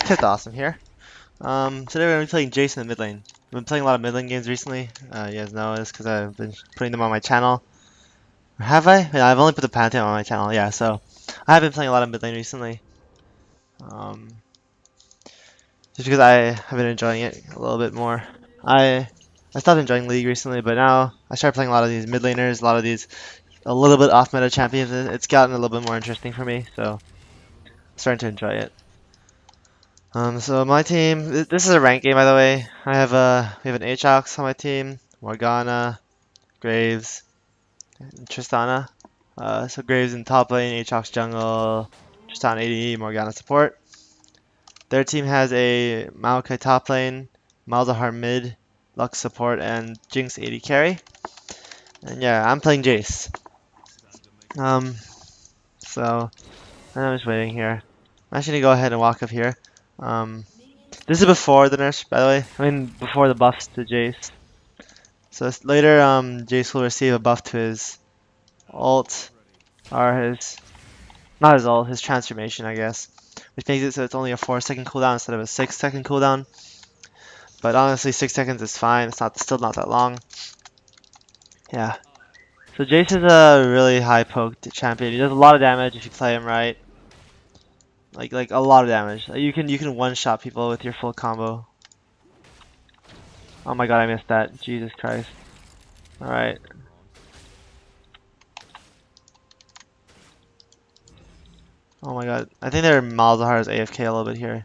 Kid's awesome here. Today we're gonna be playing Jayce in the mid lane. I've been playing a lot of mid lane games recently. You guys know this because I've been putting them on my channel. Or have I? Yeah, I've only put the Pantheon on my channel. Yeah, so I have been playing a lot of mid lane recently. Um, just because I have been enjoying it a little bit more. I stopped enjoying League recently, but now I started playing a lot of these mid laners, a lot of these a little bit off meta champions. It's gotten a little bit more interesting for me, so I'm starting to enjoy it. So my team, this is a rank game by the way. We have an Aatrox on my team, Morgana, Graves, and Tristana. So Graves in top lane, Aatrox jungle, Tristana ADC, Morgana support. Their team has a Maokai top lane, Malzahar mid, Lux support, and Jinx AD carry. And yeah, I'm playing Jayce. Um, so I'm just waiting here. I'm actually gonna go ahead and walk up here. Um, This is before the nerfs, by the way. I mean, before the buffs to Jayce. So later, Jayce will receive a buff to his ult, or not his ult, his transformation, I guess. Which makes it so it's only a 4-second cooldown instead of a 6-second cooldown. But honestly, 6 seconds is fine. It's still not that long. Yeah. So Jayce is a really high poked champion. He does a lot of damage if you play him right. Like a lot of damage. You can one shot people with your full combo. Oh my god, I missed that. Jesus Christ. Alright. Oh my god. I think their Malzahar is AFK a little bit here.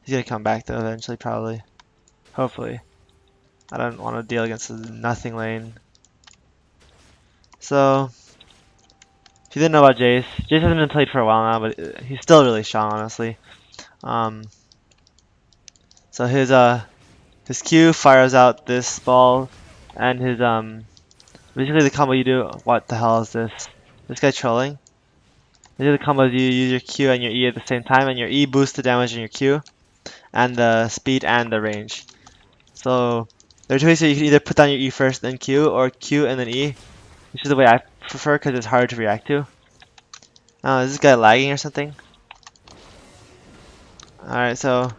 He's gonna come back though eventually, probably. Hopefully. I don't want to deal against the nothing lane. So, if you didn't know about Jayce, Jayce hasn't been played for a while now, but he's still really strong, honestly. So his Q fires out this ball, and his basically the combo you do. What the hell is this? This guy trolling? These are the combos you use your Q and your E at the same time, and your E boosts the damage in your Q, and the speed and the range. So there are two ways that you can either put down your E first, then Q, or Q and then E, which is the way I prefer because it's harder to react to. Is this guy lagging or something? Alright, so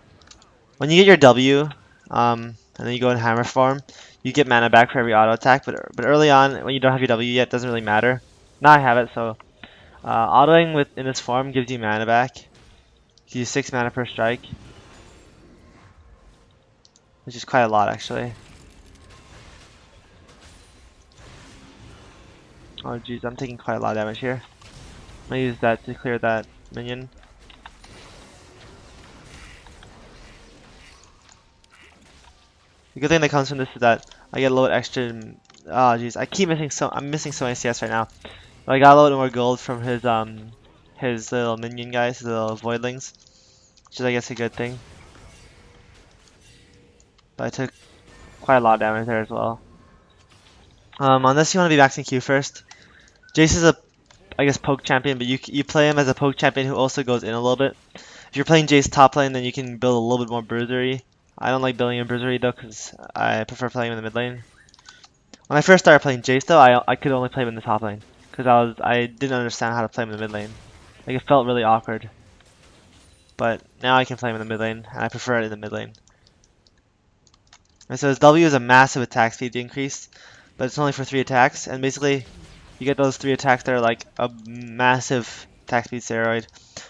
when you get your W, and then you go in hammer form, you get mana back for every auto attack, but early on, when you don't have your W yet, it doesn't really matter. Now I have it, so autoing in this form gives you mana back. Gives you 6 mana per strike, which is quite a lot actually. Oh jeez, I'm taking quite a lot of damage here. I'm gonna use that to clear that minion. The good thing that comes from this is that I get a little extra. Oh jeez, I'm missing so many CS right now. But I got a little bit more gold from his little minion guys, his little voidlings, which is I guess a good thing. But I took quite a lot of damage there as well. Unless you want to be maxing Q first. Jayce is a, I guess, poke champion, but you play him as a poke champion who also goes in a little bit. If you're playing Jayce top lane, then you can build a little bit more bruisery. I don't like building in bruisery though, because I prefer playing him in the mid lane. When I first started playing Jayce though, I could only play him in the top lane, because I didn't understand how to play him in the mid lane. Like it felt really awkward. But now I can play him in the mid lane, and I prefer it in the mid lane. And so his W is a massive attack speed increase, but it's only for 3 attacks, and basically you get those 3 attacks that are like a massive attack speed steroid.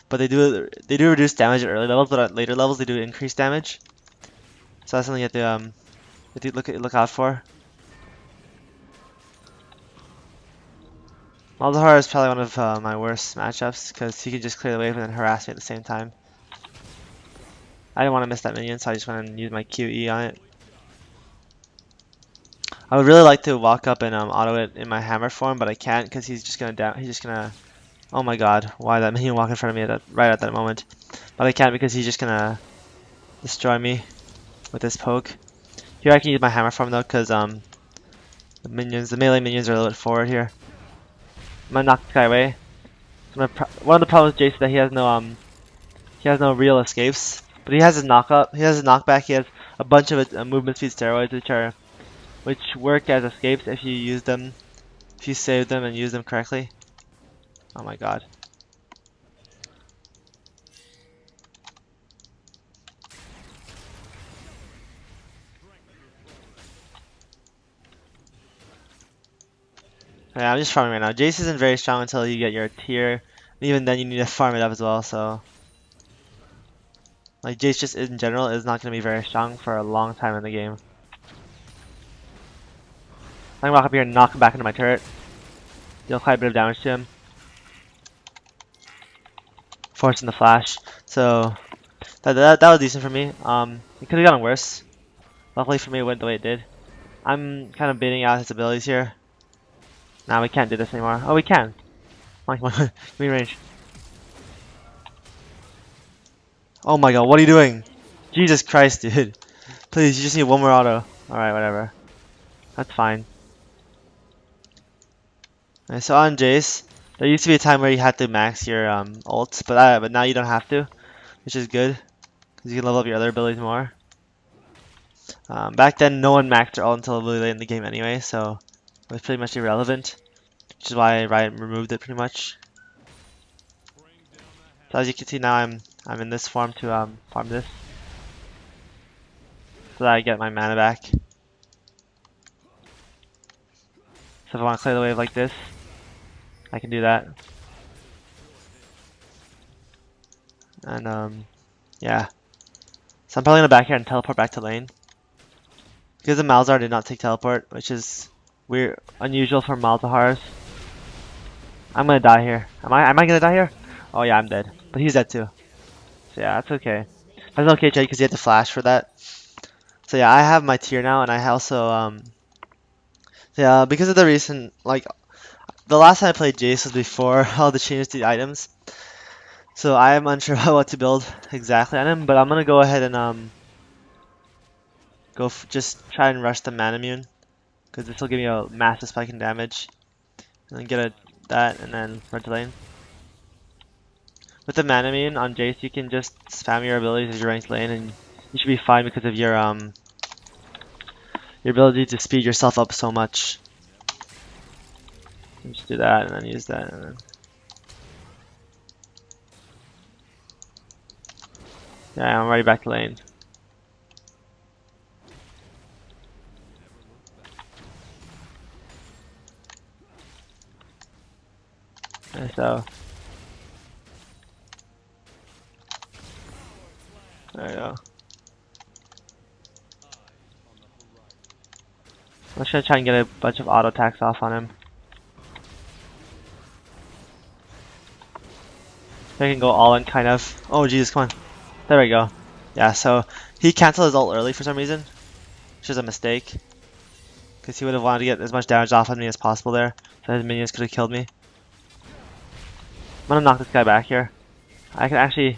But they do reduce damage at early levels, but at later levels they do increase damage. So that's something you have to look out for. Malzahar is probably one of my worst matchups because he can just clear the wave and then harass me at the same time. I didn't want to miss that minion, so I just went and used my QE on it. I would really like to walk up and auto it in my hammer form, but I can't because he's just gonna. Oh my god, why did that minion walk in front of me right at that moment? But I can't because he's just gonna destroy me with this poke. Here I can use my hammer form though, because the melee minions are a little bit forward here. I'm gonna knock this guy away. So one of the problems with Jayce is that he has no real escapes, but he has his knockback. He has a bunch of movement speed steroids, which work as escapes if you save them and use them correctly. Oh my god. Yeah, I'm just farming right now. Jayce isn't very strong until you get your tier. Even then, you need to farm it up as well. So, like Jayce just in general is not going to be very strong for a long time in the game. I'm gonna walk up here and knock him back into my turret. Deal quite a bit of damage to him. Forcing the flash. So that was decent for me. It could have gotten worse. Luckily for me, it went the way it did. I'm kind of baiting out his abilities here. Now we can't do this anymore. Oh, we can. Come on, give me range. Oh my god, what are you doing? Jesus Christ, dude. Please, you just need one more auto. Alright, whatever. That's fine. Alright, so on Jayce, there used to be a time where you had to max your ults, but now you don't have to, which is good, because you can level up your other abilities more. Back then, no one maxed their ult until really late in the game anyway, so it was pretty much irrelevant, which is why Riot removed it pretty much. So as you can see now, I'm in this form to farm this, so that I get my mana back. So if I want to clear the wave like this, I can do that. And yeah. So I'm probably gonna back here and teleport back to lane. Because the Malzahar did not take teleport, which is weird, unusual for Malzahars. I'm gonna die here. Am I gonna die here? Oh yeah, I'm dead. But he's dead too. So yeah, that's okay. That's okay, Jay, because you had to flash for that. So yeah, I have my tier now, and I also yeah, because of the recent, like, the last time I played Jayce was before all the changes to the items. So I am unsure about what to build exactly on him, but I'm gonna go ahead and just try and rush the Manamune, because this will give me a massive spike in damage, and then get that, and then run to lane. With the Manamune on Jayce, you can just spam your abilities as you ranked lane, and you should be fine because of your ability to speed yourself up so much. Just do that, and then use that, and then yeah, I'm already back to lane. And so there you go. I'm just gonna try and get a bunch of auto attacks off on him. I can go all in, kind of. Oh Jesus, come on. There we go. Yeah, so he canceled his ult early for some reason, which is a mistake, because he would have wanted to get as much damage off on me as possible there, so his minions could have killed me. I'm gonna knock this guy back here. I can actually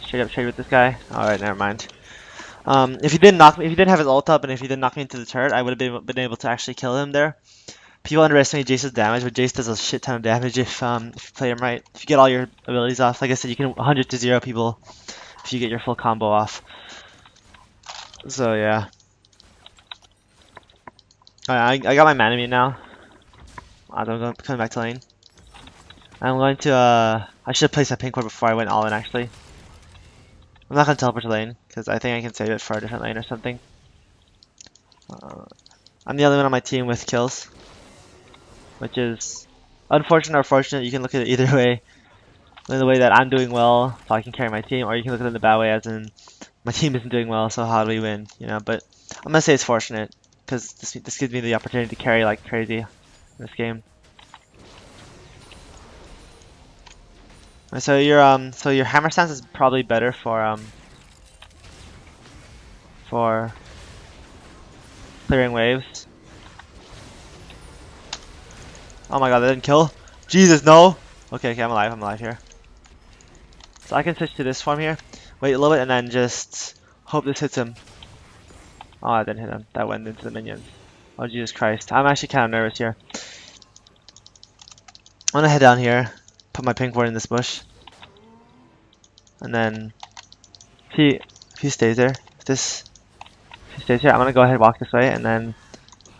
straight up trade with this guy. Alright, never mind. If he didn't have his ult up, and if he didn't knock me into the turret, I would have been able to actually kill him there. People underestimate Jayce's damage, but Jayce does a shit ton of damage if you play him right. If you get all your abilities off, like I said, you can 100 to 0 people if you get your full combo off. So yeah. Alright, I got my Manamune now. I'm coming back to lane. I'm going to I should have placed that pink ward before I went all in actually. I'm not gonna teleport to lane because I think I can save it for a different lane or something. I'm the only one on my team with kills, which is unfortunate or fortunate. You can look at it either way. In the way that I'm doing well, so I can carry my team, or you can look at it in the bad way, as in my team isn't doing well, so how do we win? You know, but I'm gonna say it's fortunate because this gives me the opportunity to carry like crazy in this game. So your hammer stance is probably better for clearing waves. Oh my god, that didn't kill. Jesus, no. Okay, I'm alive here. So I can switch to this form here. Wait a little bit and then just hope this hits him. Oh, I didn't hit him. That went into the minions. Oh Jesus Christ. I'm actually kind of nervous here. I'm gonna head down here. Put my pink ward in this bush, and then if he stays there, if he stays here, I'm gonna go ahead and walk this way, and then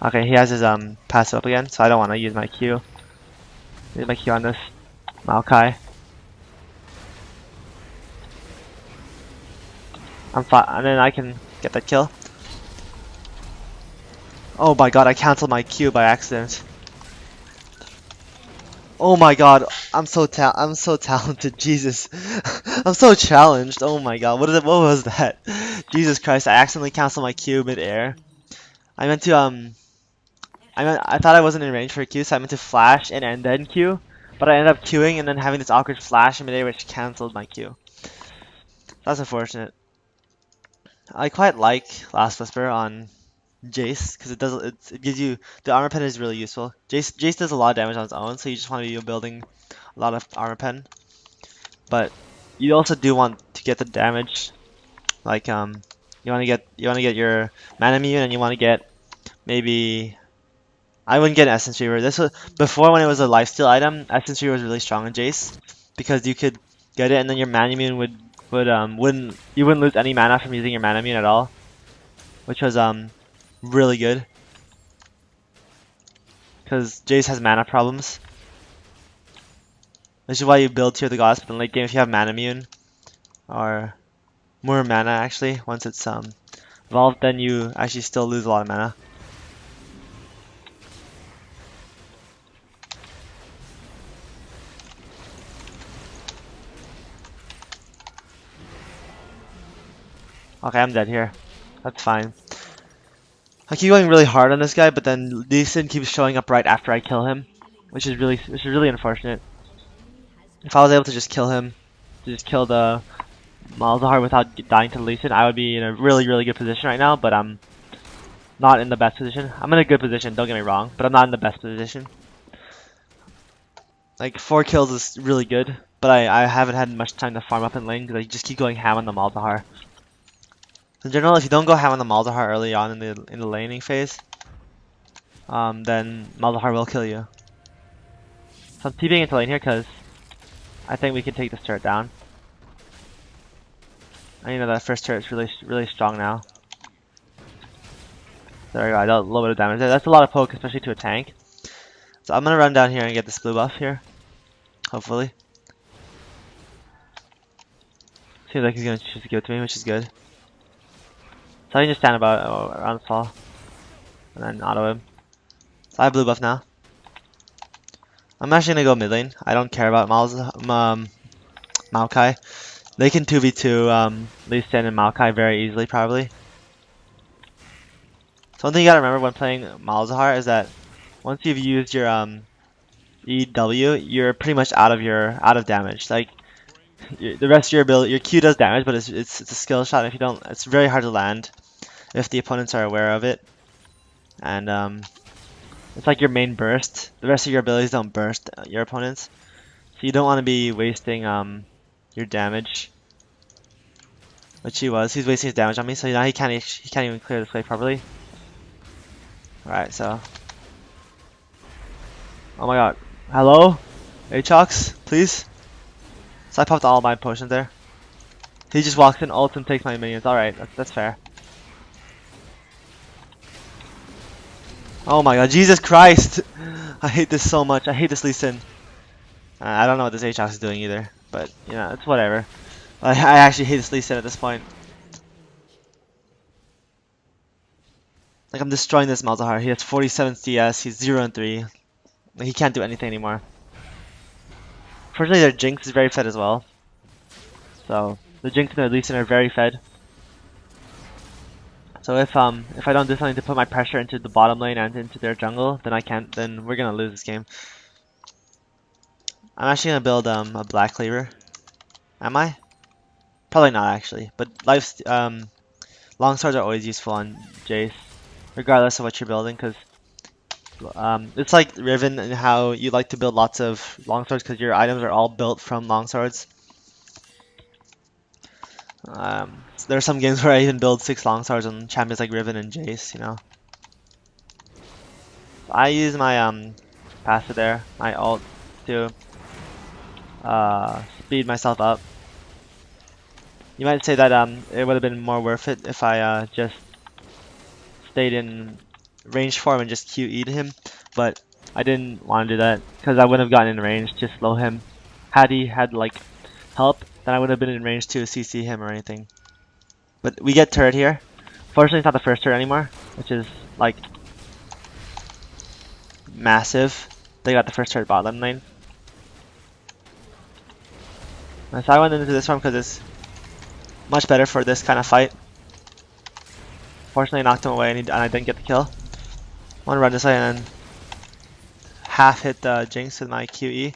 okay, he has his passive up again, so I don't want to use my Q. Use my Q on this Maokai. I'm fine, and then I can get that kill. Oh my god, I canceled my Q by accident. Oh my god, I'm so talented, Jesus. I'm so challenged. Oh my god, what was that? Jesus Christ, I accidentally canceled my Q mid-air. I meant to I thought I wasn't in range for a Q, so I meant to flash and then Q, but I ended up Qing and then having this awkward flash in mid-air which canceled my Q. That's unfortunate. I quite like Last Whisper on Jayce because it gives you the armor pen is really useful. Jayce does a lot of damage on its own, so you just want to be building a lot of armor pen. But you also do want to get the damage, like you want to get your mana immune, and you want to get maybe I wouldn't get an Essence Reaver. This was before when it was a lifesteal item. Essence Reaver was really strong in Jayce because you could get it, and then your mana immune wouldn't lose any mana from using your mana immune at all, which was really good because Jayce has mana problems. Which is why you build Tear of the Gods, but in late game if you have mana immune or more mana actually, once it's evolved, then you actually still lose a lot of mana. Okay, I'm dead here. That's fine. I keep going really hard on this guy, but then Lee Sin keeps showing up right after I kill him, which is really unfortunate. If I was able to just kill him, to just kill the Malzahar without dying to Lee Sin, I would be in a really good position right now, but I'm not in the best position. I'm in a good position, don't get me wrong, but I'm not in the best position. Like 4 kills is really good, but I haven't had much time to farm up in lane because I just keep going ham on the Malzahar. In general, if you don't go ham on the Malzahar early on in the laning phase, then Malzahar will kill you. So I'm TPing into lane here because I think we can take this turret down. And you know that first turret's really strong now. There we go, I got a little bit of damage there. That's a lot of poke, especially to a tank. So I'm gonna run down here and get this blue buff here. Hopefully. Seems like he's gonna choose to give it to me, which is good. So I can just stand around this wall. And then auto him. So I have blue buff now. I'm actually gonna go mid lane. I don't care about Maokai. They can 2v2 Lee Sin and Maokai very easily, probably. So one thing you gotta remember when playing Malzahar is that once you've used your EW, you're pretty much out of damage. Like the rest of your ability, your Q does damage, but it's a skill shot. If you don't, it's very hard to land if the opponents are aware of it. And it's like your main burst. The rest of your abilities don't burst your opponents, so you don't want to be wasting your damage. Which he was. He's wasting his damage on me, so now he can't even clear this way properly. Alright, so. Oh my god. Hello? Aatrox, please? So I popped all my potions there. He just walks in, ults, and takes my minions. Alright, that's fair. Oh my god, Jesus Christ! I hate this so much. I hate this Lee Sin. I don't know what this Aatrox is doing either, but you know, it's whatever. I actually hate this Lee Sin at this point. Like, I'm destroying this Malzahar. He has 47 CS, he's 0 and 3. He can't do anything anymore. Fortunately, their Jinx is very fed as well. So, the Jinx and their Lee Sin are very fed. So if I don't do something to put my pressure into the bottom lane and into their jungle, then we're gonna lose this game. I'm actually gonna build a Black Cleaver. Am I? Probably not actually, but long swords are always useful on Jayce, regardless of what you're building, because it's like Riven and how you like to build lots of long swords because your items are all built from long swords. There are some games where I even build 6 long swords on champions like Riven and Jayce, you know. So I use my passive there, my ult, to speed myself up. You might say that it would have been more worth it if I just stayed in range form and just QE'd him, but I didn't want to do that because I wouldn't have gotten in range to slow him. Had he had like help, then I would have been in range to CC him or anything. But we get turret here. Fortunately, it's not the first turret anymore, which is like massive. They got the first turret bottom lane. So I went into this one because it's much better for this kind of fight. Fortunately, I knocked him away and I didn't get the kill. I want to run this way and then half hit the Jayce with my QE.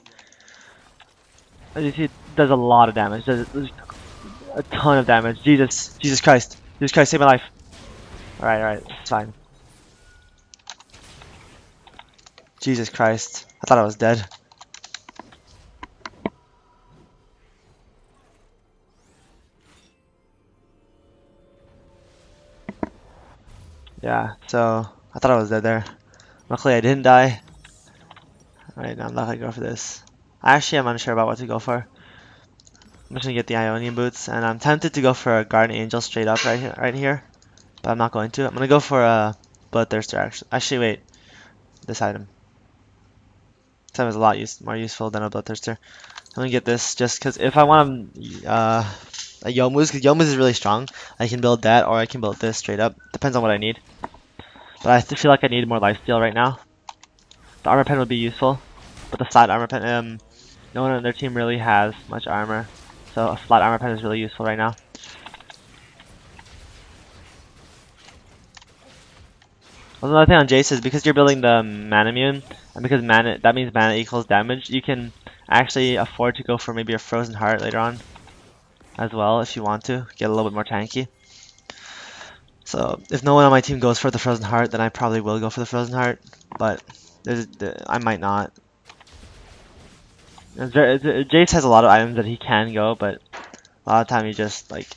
As you see, it does a lot of damage. Does a ton of damage. Jesus Christ, save my life. All right, it's fine. Jesus Christ, I thought I was dead. Yeah, so I thought I was dead there. Luckily, I didn't die. Alright, now I'm not gonna go for this. Actually, I'm unsure about what to go for. I'm just gonna get the Ionian boots, and I'm tempted to go for a Guardian Angel straight up right here, but I'm not going to. I'm gonna go for a Bloodthirster. Actually, wait, this item. This item is a lot more useful than a Bloodthirster. I'm gonna get this just because if I want a Yomu's, because Yomu's is really strong. I can build that, or I can build this straight up. Depends on what I need. But I feel like I need more lifesteal right now. The armor pen would be useful, but the flat armor pen, no one on their team really has much armor, so a flat armor pen is really useful right now. Another thing on Jayce is because you're building the mana immune, and because mana, that means mana equals damage, you can actually afford to go for maybe a Frozen Heart later on as well if you want to, get a little bit more tanky. So if no one on my team goes for the Frozen Heart, then I probably will go for the Frozen Heart, but I might not. Jayce has a lot of items that he can go, but a lot of time he just like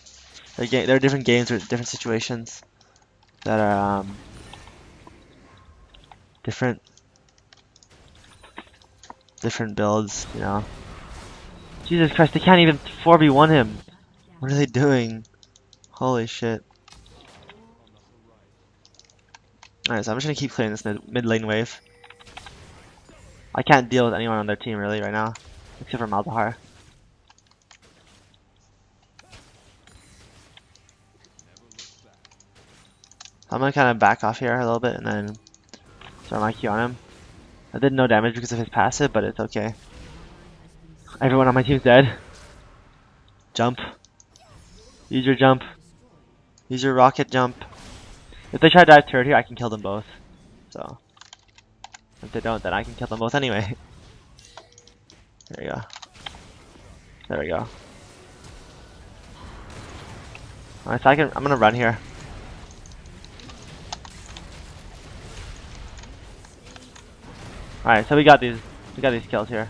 there are different games or different situations that are different builds, you know. Jesus Christ, they can't even 4v1 him. What are they doing? Holy shit. Alright, so I'm just gonna keep clearing this mid lane wave. I can't deal with anyone on their team really right now, except for Malzahar. I'm gonna kind of back off here a little bit and then start my Q on him. I did no damage because of his passive, but it's okay. Everyone on my team's dead. Jump. Use your jump. Use your rocket jump. If they try to dive turret here, I can kill them both. So, if they don't, then I can kill them both anyway. There we go. There we go. Alright, so I'm gonna run here. Alright, so we got these kills here.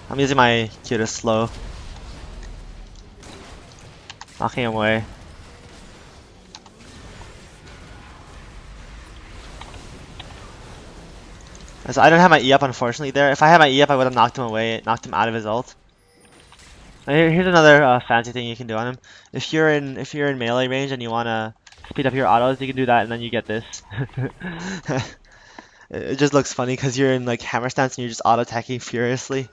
I'm using my Q to slow. Knocking him away. So I don't have my E up unfortunately there. If I had my E up I would have knocked him away, knocked him out of his ult. And here's another fancy thing you can do on him. If you're in melee range and you wanna speed up your autos, you can do that and then you get this. It just looks funny because you're in like hammer stance and you're just auto attacking furiously.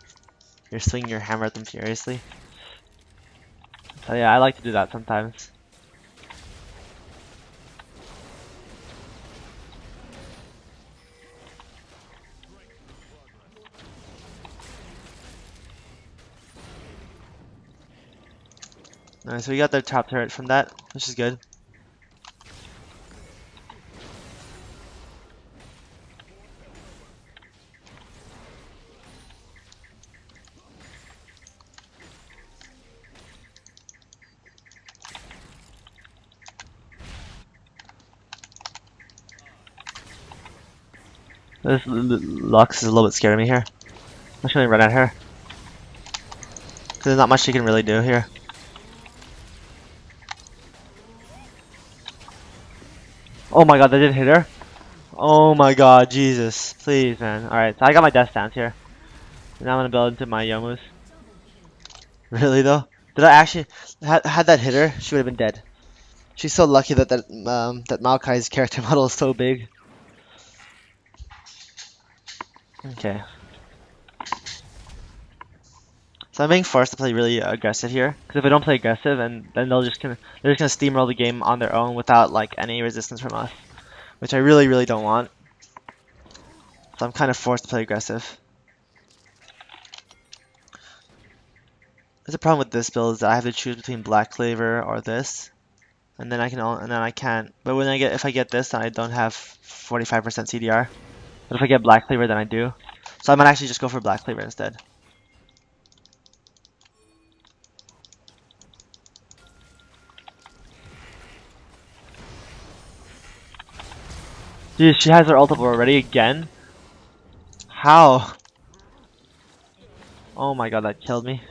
You're swinging your hammer at them furiously. So yeah, I like to do that sometimes. Alright, so we got their top turret from that, which is good. This Lux is a little bit scared of me here. I'm just gonna run at her. Cause there's not much she can really do here. Oh my god, that didn't hit her? Oh my god, Jesus. Please, man. Alright, so I got my death stance here. Now I'm gonna build into my Yomus. Really though? Did I actually had that hit her, she would have been dead. She's so lucky that that Maokai's character model is so big. Okay. So I'm being forced to play really aggressive here, because if I don't play aggressive, and then they're just gonna steamroll the game on their own without like any resistance from us, which I really don't want. So I'm kind of forced to play aggressive. There's a problem with this build is that I have to choose between Black Cleaver or this, and then I can't. But if I get this, then I don't have 45% CDR. But if I get Black Cleaver, then I do. So I might actually just go for Black Cleaver instead. Dude, she has her ult up already again? How? Oh my god, that killed me.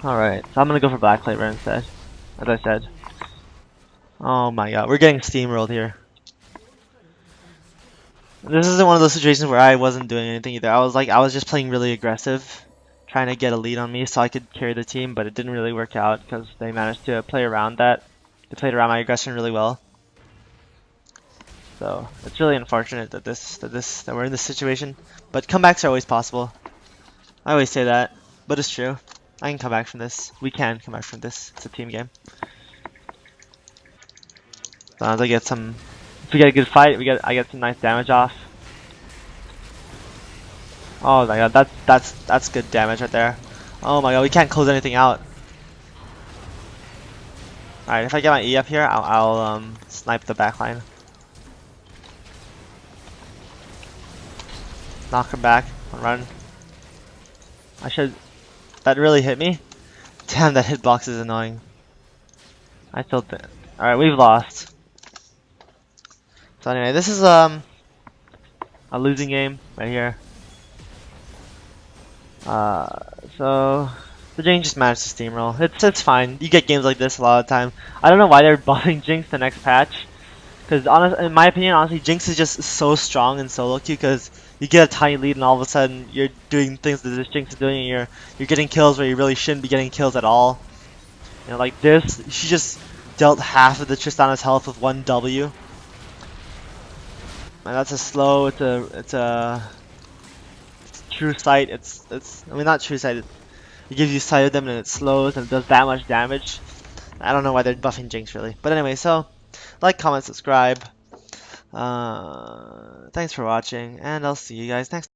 Alright, so I'm gonna go for Black Cleaver instead, as I said. Oh my god, we're getting steamrolled here. This isn't one of those situations where I wasn't doing anything either. I was just playing really aggressive, trying to get a lead on me so I could carry the team, but it didn't really work out because they managed to play around that. They played around my aggression really well. So it's really unfortunate that we're in this situation. But comebacks are always possible. I always say that, but it's true. I can come back from this. We can come back from this. It's a team game. So as I get some, if we get a good fight, I get some nice damage off. Oh my god, that's good damage right there. Oh my god, we can't close anything out. Alright, if I get my E up here, I'll snipe the backline. Knock him back and run. I should. That really hit me. Damn, that hitbox is annoying. I still think. Alright, we've lost. So anyway, this is a losing game right here. So the Jinx just managed to steamroll. It's fine. You get games like this a lot of the time. I don't know why they're buffing Jinx the next patch. Because in my opinion, honestly, Jinx is just so strong in solo queue because you get a tiny lead and all of a sudden you're doing things that this Jinx is doing and you're getting kills where you really shouldn't be getting kills at all. You know, like this, she just dealt half of the Tristana's health with one W. And that's a slow. It's a true sight. I mean, not true sight. It gives you sight of them and it slows and it does that much damage. I don't know why they're buffing Jinx really. But anyway, so like, comment, subscribe. Thanks for watching, and I'll see you guys next time.